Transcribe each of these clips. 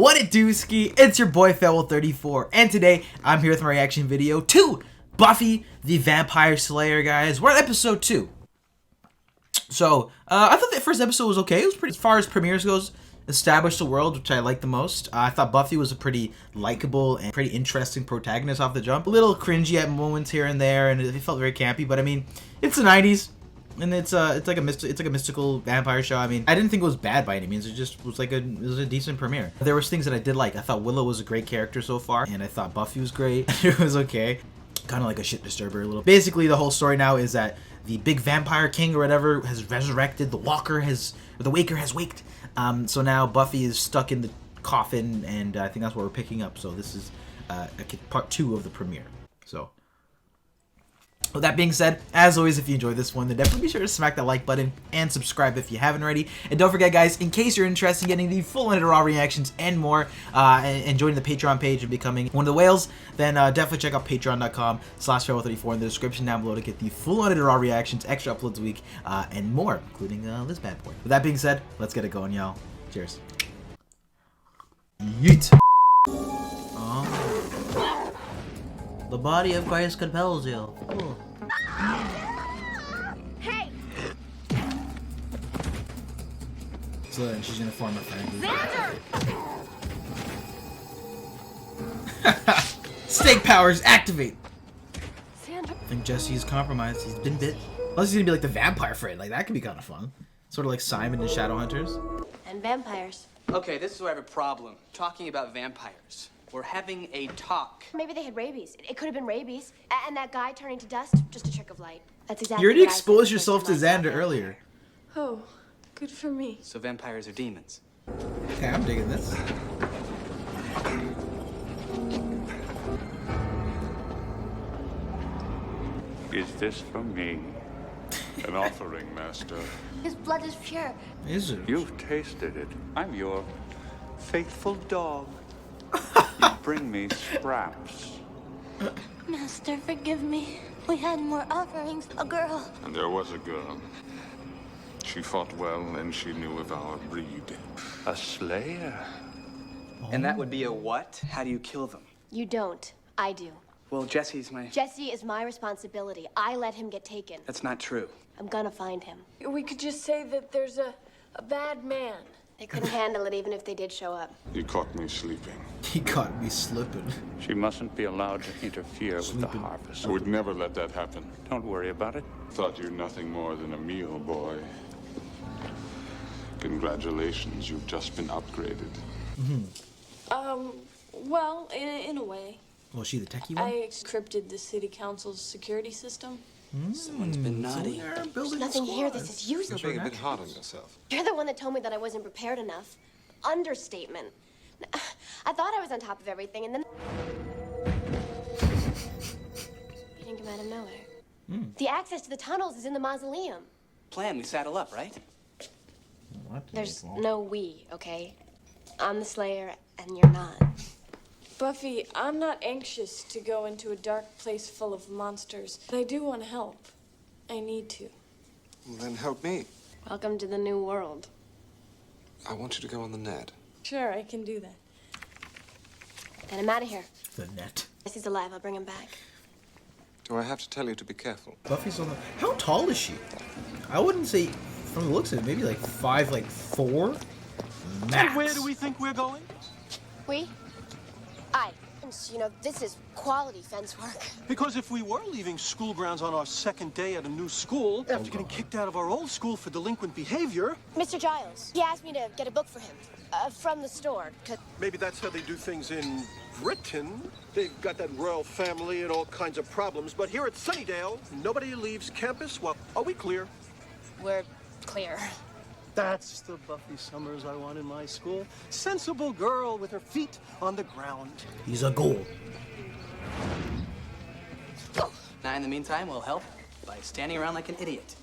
What it do, ski? It's your boy Fell34, and today I'm here with my reaction video to Buffy the Vampire Slayer, guys. We're at episode 2. So, I thought that first episode was okay. It was pretty, as far as premieres goes, established the world, which I liked the most. I thought Buffy was a pretty likable and pretty interesting protagonist off the jump. A little cringy at moments here and there, and it felt very campy, but I mean, it's the 90s. And it's like a mystical vampire show. I mean, I didn't think it was bad by any means. It just was like it was a decent premiere. There was things that I did like. I thought Willow was a great character so far, and I thought Buffy was great. It was okay. Kind of like a shit disturber a little. Basically, the whole story now is that the big vampire king or whatever has resurrected. The Waker has, or the Waker has waked. So now Buffy is stuck in the coffin, and I think that's what we're picking up. So this is part 2 of the premiere. So. With that being said, as always, if you enjoyed this one, then definitely be sure to smack that like button and subscribe if you haven't already. And don't forget, guys, in case you're interested in getting the full unedited raw reactions and more, and joining the Patreon page and becoming one of the whales, then definitely check out patreon.com/Farewell34 in the description down below to get the full unedited raw reactions, extra uploads a week, and more, including this bad boy. With that being said, let's get it going, y'all. Cheers. Yeet. The body of Christ compels you. Ooh. Hey! So then she's gonna form a friend. Xander! Snake powers activate! Xander. I think Jesse's compromised. He's been bit. Unless he's gonna be like the vampire friend. Like, that could be kind of fun. Sort of like Simon and Shadowhunters. And vampires. Okay, this is where I have a problem. Talking about vampires. We're having a talk. Maybe they had rabies. It could have been rabies. And that guy turning to dust, just a trick of light. That's exactly You already what I said exposed the yourself to first time I saw Xander earlier. Oh, good for me. So vampires are demons. Okay, I'm digging this. Is this from me? An offering, Master. His blood is pure. Is it? You've tasted it. I'm your faithful dog. You bring me scraps. Master, forgive me. We had more offerings. A girl. And there was a girl. She fought well, and she knew of our breed. A slayer. And that would be a what? How do you kill them? You don't. I do. Well, Jesse's my... Jesse is my responsibility. I let him get taken. That's not true. I'm gonna find him. We could just say that there's a bad man. They couldn't handle it even if they did show up. He caught me sleeping. He caught me slipping. She mustn't be allowed to interfere with the harvest. I would never let that happen. Don't worry about it. Thought you nothing more than a meal, boy. Congratulations, you've just been upgraded. Well, in a way. Was she the techie one? I encrypted the city council's security system. Someone's been naughty. They're building Nothing a here. squad. This is useless. You're being a bit hard on yourself. You're the one that told me that I wasn't prepared enough. Understatement. I thought I was on top of everything, and then... You didn't come out of nowhere. The access to the tunnels is in the mausoleum. Plan, we saddle up, right? What? There's no we, okay? I'm the Slayer, and you're not. Buffy, I'm not anxious to go into a dark place full of monsters, but I do want to help. I need to. Well, then help me. Welcome to the new world. I want you to go on the net. Sure, I can do that. Then I'm out of here. The net. Jesse's alive. I'll bring him back. Do I have to tell you to be careful? Buffy's on the... How tall is she? I wouldn't say, from the looks of it, maybe like 5, like 4? Max. And where do we think we're going? We? You know, this is quality fence work. Because if we were leaving school grounds on our second day at a new school, after getting kicked out of our old school for delinquent behavior... Mr. Giles, he asked me to get a book for him. From the store. Maybe that's how they do things in Britain. They've got that royal family and all kinds of problems. But here at Sunnydale, nobody leaves campus. Well, are we clear? We're clear. That's the Buffy Summers I want in my school. Sensible girl with her feet on the ground. He's a goal. Now, in the meantime, we'll help by standing around like an idiot.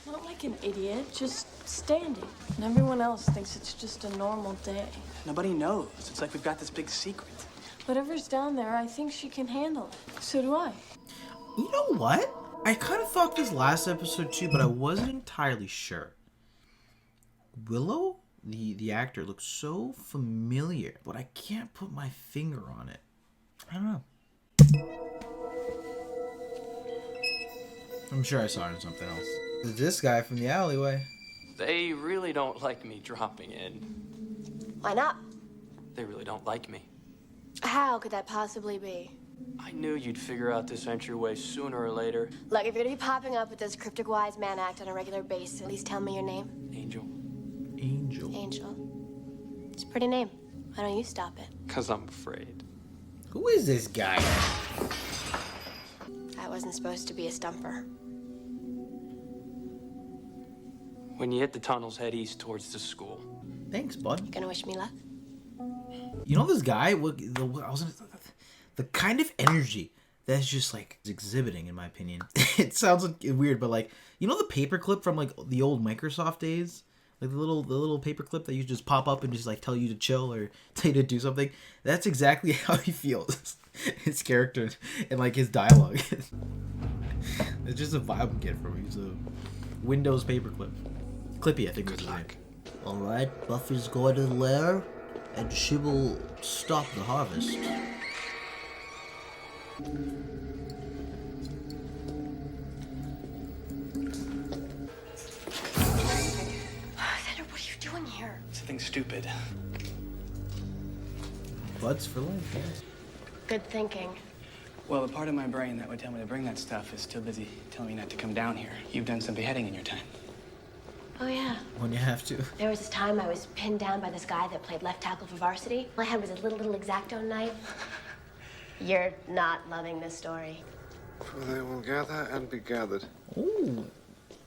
Not like an idiot, just standing. And everyone else thinks it's just a normal day. Nobody knows. It's like we've got this big secret. Whatever's down there, I think she can handle it. So do I. You know what? I kind of thought this last episode too, but I wasn't entirely sure. Willow the actor looks so familiar, but I can't put my finger on it. I don't know. I'm sure I saw it in something else. It's this guy from the alleyway. They really don't like me dropping in. Why not? They really don't like me. How could that possibly be? I knew you'd figure out this entryway sooner or later. Look, if you're gonna be popping up with this cryptic wise man act on a regular basis, at least tell me your name. Angel. Angel. Angel. It's a pretty name. Why don't you stop it? 'Cause I'm afraid. Who is this guy? That wasn't supposed to be a stumper. When you hit the tunnels, head east towards the school. Thanks, bud. You gonna wish me luck? You know this guy? The kind of energy that's just like exhibiting, in my opinion. It sounds like weird, but like, you know the paperclip from like the old Microsoft days, like the little paperclip that you just pop up and just like tell you to chill or tell you to do something. That's exactly how he feels. His character and like his dialogue. It's just a vibe I'm getting from him. He's a Windows paperclip. Clippy, I think. Good luck. All right, Buffy's going to the lair, and she will stop the harvest. Xander, what are you doing here? Something stupid. Buds for life, yes. Good thinking. Well, the part of my brain that would tell me to bring that stuff is too busy telling me not to come down here. You've done some beheading in your time. Oh, yeah. When you have to. There was this time I was pinned down by this guy that played left tackle for varsity. All I had was a little X-Acto knife. You're not loving this story. For they will gather and be gathered. Ooh.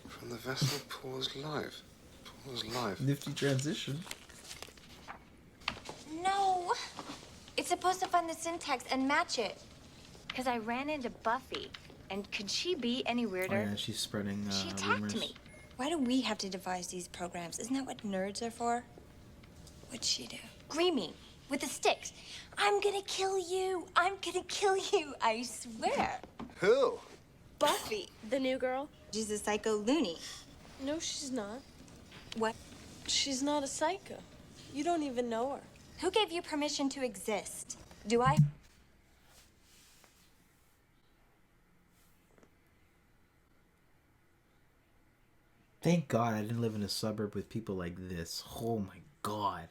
From the vessel pours life. Pours life. Nifty transition. No. It's supposed to find the syntax and match it. Because I ran into Buffy. And could she be any weirder? Oh, yeah, she's spreading She attacked rumors. me. Why do we have to devise these programs? Isn't that what nerds are for? What'd she do? Greenie, with the sticks. I'm gonna kill you. I'm gonna kill you. I swear. Who? Buffy, the new girl? She's a psycho loony. No, she's not. What? She's not a psycho. You don't even know her. Who gave you permission to exist? Do I? Thank God I didn't live in a suburb with people like this. Oh my God.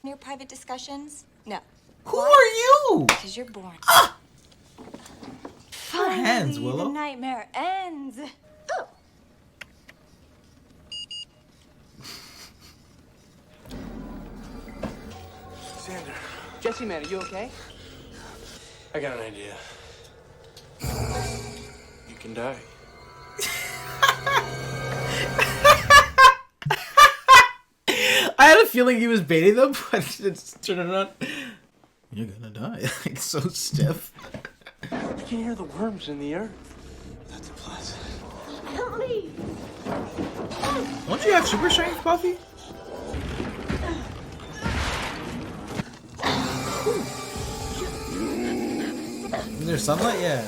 Your private discussions? No. Who are you? Because you're boring. Your hands, Willow. The nightmare ends. Oh. Xander. Jesse, man, are you okay? I got an idea. You can die. I had a feeling he was baiting them, but it's turning around. You're gonna die. Like, so stiff. You can hear the worms in the earth. That's a plus. Help me! Don't you have super strength, Buffy? Is there sunlight? Yeah.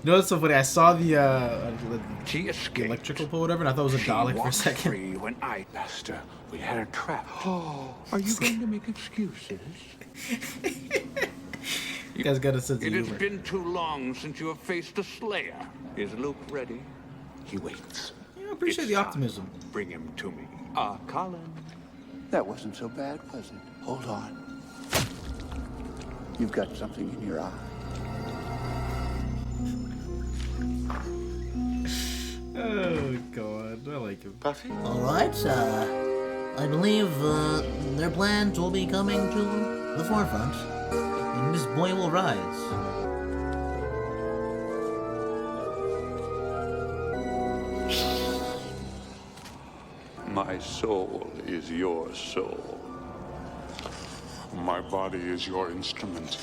You know what's so funny? I saw the electrical pole, whatever, and I thought it was a Dalek for a second. Free when I passed her. We had her trapped. Oh, are you going to make excuses? You guys got a sense of It has humor. been too long since you have faced a slayer. Is Luke ready? He waits. Yeah, I appreciate the optimism. Bring him to me. Colin. That wasn't so bad, was it? Hold on. You've got something in your eye. Oh God, I like him. Buffy? All right, I believe their plans will be coming to the forefront, and this boy will rise. My soul is your soul. My body is your instrument.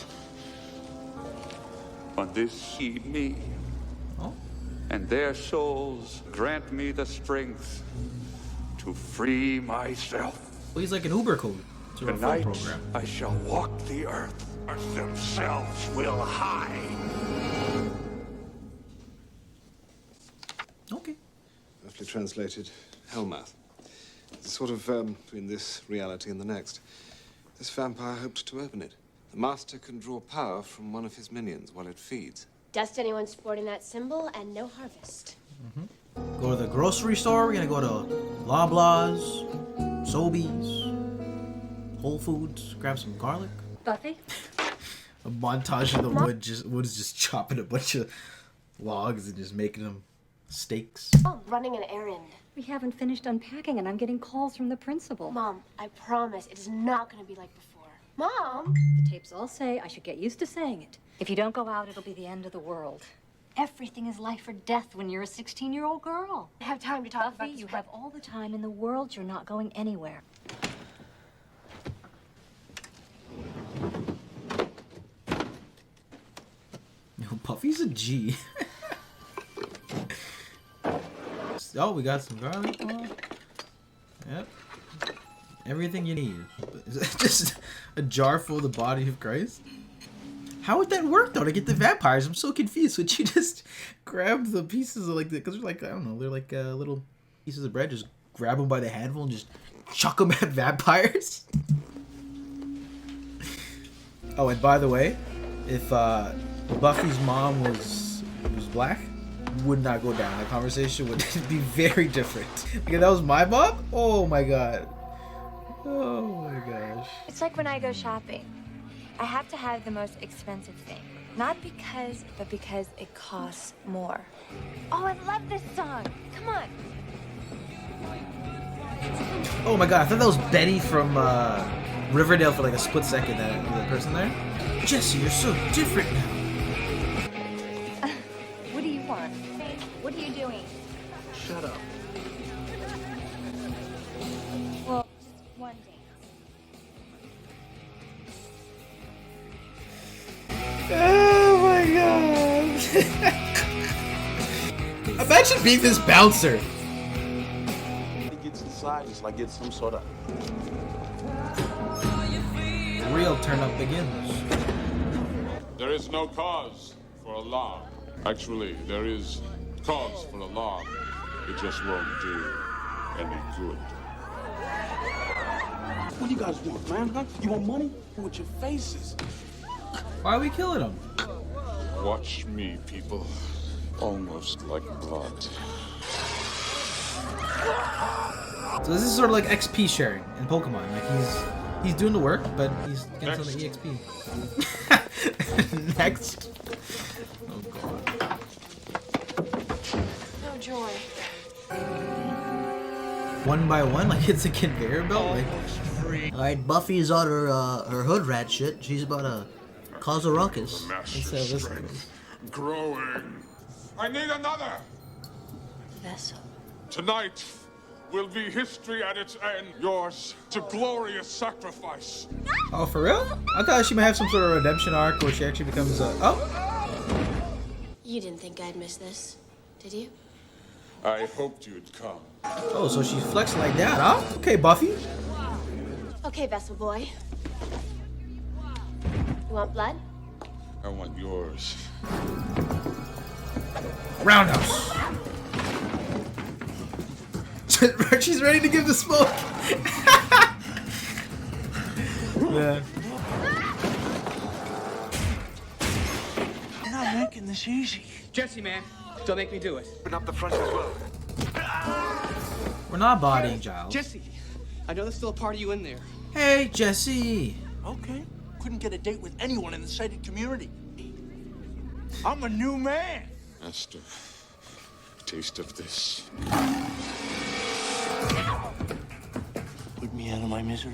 On this heed me. Oh. And their souls grant me the strength to free myself. Well, he's like an Uber code to a phone Tonight, program. I shall walk the earth as themselves will hide. Okay. Buffy translated hellmouth. It's sort of between this reality and the next. This vampire hoped to open it. The master can draw power from one of his minions while it feeds. Dust anyone sporting that symbol and no harvest. Go to the grocery store. We're gonna go to Loblaws, Sobeys, Whole Foods, grab some garlic. Buffy? A montage of the woods just chopping a bunch of logs and just making them steaks. Oh, running an errand. We haven't finished unpacking and I'm getting calls from the principal. Mom, I promise it is not going to be like before. Mom! The tapes all say I should get used to saying it. If you don't go out, it'll be the end of the world. Everything is life or death when you're a 16-year-old girl. I have time to talk about Buffy, this. you have all the time in the world. You're not going anywhere. Yo, Buffy's a G. Oh, we got some garlic. Yep. Everything you need. Is that just a jar full of the body of Christ? How would that work though to get the vampires? I'm so confused. Would you just grab the pieces of like because they're like I don't know, they're like little pieces of bread. Just grab them by the handful and just chuck them at vampires. Oh, and by the way, if Buffy's mom was black, would not go down. The conversation would be very different. Like if that was my mom, oh my god. Oh my gosh. It's like when I go shopping. I have to have the most expensive thing. Not because, but because it costs more. Oh, I love this song. Come on. Oh my god, I thought that was Betty from Riverdale for like a split second, that person there. Jesse, you're so different now. What do you want? What are you doing? Shut up. Well, just one dance. Oh my god. Imagine being this bouncer. He gets inside, it's like it's some sort of Real turn up begins. There is no cause for alarm. Actually, there is cause for alarm. It just won't do any good. What do you guys want, man? Huh? You want money? With your faces. Why are we killing him? Watch me, people. Almost like blood. So this is sort of like XP sharing in Pokemon. Like he's doing the work, but he's getting some of the EXP. Next. Oh god. No joy. One by one, like it's a conveyor belt. Like, all right, Buffy's on her hood rat shit. She's about to cause a ruckus. let's see how this goes. Growing. I need another. Vessel. Tonight will be history at its end. Yours to glorious sacrifice. Oh, for real? I thought she might have some sort of redemption arc where she actually becomes a. Oh. You didn't think I'd miss this, did you? I hoped you'd come. Oh, so she's flexing like that, huh? Okay, Buffy. Okay, Vessel boy. You want blood? I want yours. Roundhouse. She's ready to give the smoke. Yeah. You're not making this easy. Jesse, man, don't make me do it. Open up the front as well. We're not bodying Giles. Jesse, I know there's still a part of you in there. Hey, Jesse. Okay. Couldn't get a date with anyone in the sighted community. I'm a new man. Master, taste of this. Put me out of my misery.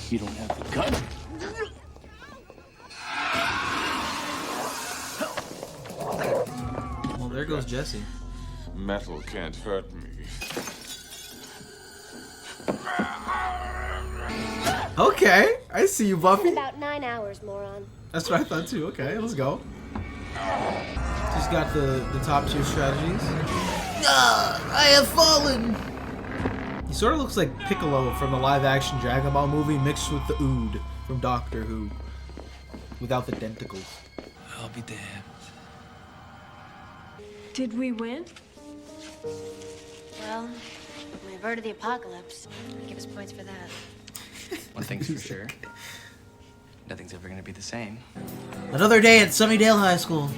You don't have the guts. Well, there goes Jesse. Metal can't hurt me. Okay, I see you, Buffy. About 9 hours, moron. That's what I thought too. Okay, let's go. She's got the top tier strategies. I have fallen. He sort of looks like Piccolo from the live action Dragon Ball movie mixed with the Ood from Doctor Who. Without the denticles. I'll be damned. Did we win? Well, we averted the apocalypse. Give us points for that. One thing's for sure. Nothing's ever gonna be the same. Another day at Sunnydale High School.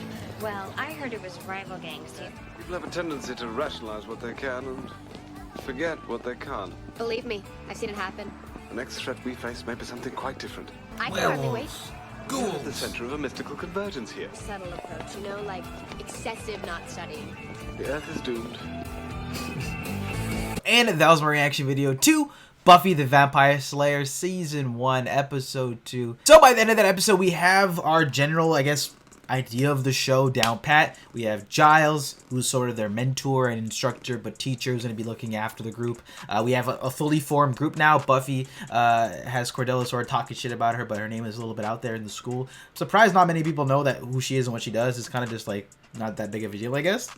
Well, I heard it was rival gangs too. People have a tendency to rationalize what they can and forget what they can't. Believe me, I've seen it happen. The next threat we face may be something quite different. I can hardly wait. We're at the center of a mystical convergence here. Subtle approach, you know, like excessive not studying. The Earth is doomed. And that was my reaction video to Buffy the Vampire Slayer Season 1, Episode 2. So by the end of that episode, we have our general, I guess, idea of the show down pat. We have Giles, who's sort of their mentor and instructor, but teacher who's going to be looking after the group. We have a fully formed group now. Buffy has Cordelia sort of talking shit about her, but her name is a little bit out there in the school. I'm surprised not many people know that who she is and what she does. It's kind of just like not that big of a deal, I guess.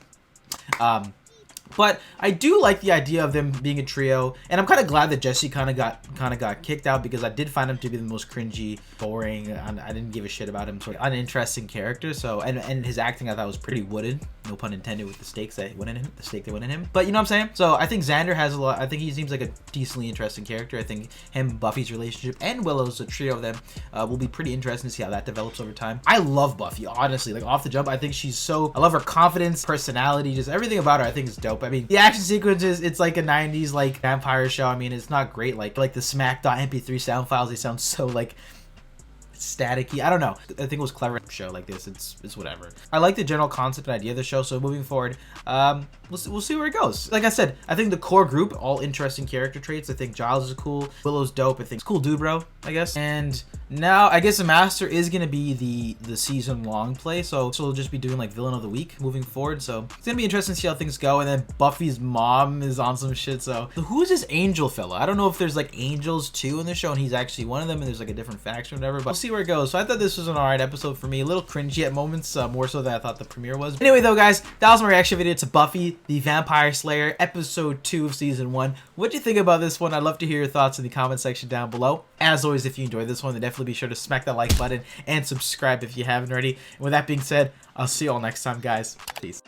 But I do like the idea of them being a trio, and I'm kind of glad that Jesse kind of got kicked out, because I did find him to be the most cringy, boring. I didn't give a shit about him, sort of uninteresting character. So and his acting I thought was pretty wooden, no pun intended, with the stakes that went in him, But you know what I'm saying? So I think Xander has a lot. I think he seems like a decently interesting character. I think him, Buffy's relationship, and Willow's, a trio of them, will be pretty interesting to see how that develops over time. I love Buffy, honestly. Like off the jump, I think she's so. I love her confidence, personality, just everything about her. I think is dope. I mean, the action sequences, it's like a 90s like vampire show. I mean, it's not great. Like the Smack.mp3 sound files, they sound so like staticky. I don't know. I think it was clever show like this. It's whatever. I like the general concept and idea of the show. So moving forward, we'll see where it goes. Like I said, I think the core group, all interesting character traits. I think Giles is cool. Willow's dope. I think it's cool dude, bro, I guess. And now I guess the Master is gonna be the season long play. So we'll just be doing like villain of the week moving forward. So it's gonna be interesting to see how things go. And then Buffy's mom is on some shit. So who is this angel fella? I don't know if there's like angels too in the show, and he's actually one of them, and there's like a different faction or whatever. But we'll see where it goes. So I thought this was an alright episode for me. A little cringy at moments, more so than I thought the premiere was. Anyway though, guys, that was my reaction video to Buffy the Vampire Slayer Episode 2 of Season 1. What do you think about this one? I'd love to hear your thoughts in the comment section down below. As always, if you enjoyed this one, then definitely be sure to smack that like button and subscribe if you haven't already. And with that being said, I'll see you all next time, guys. Peace.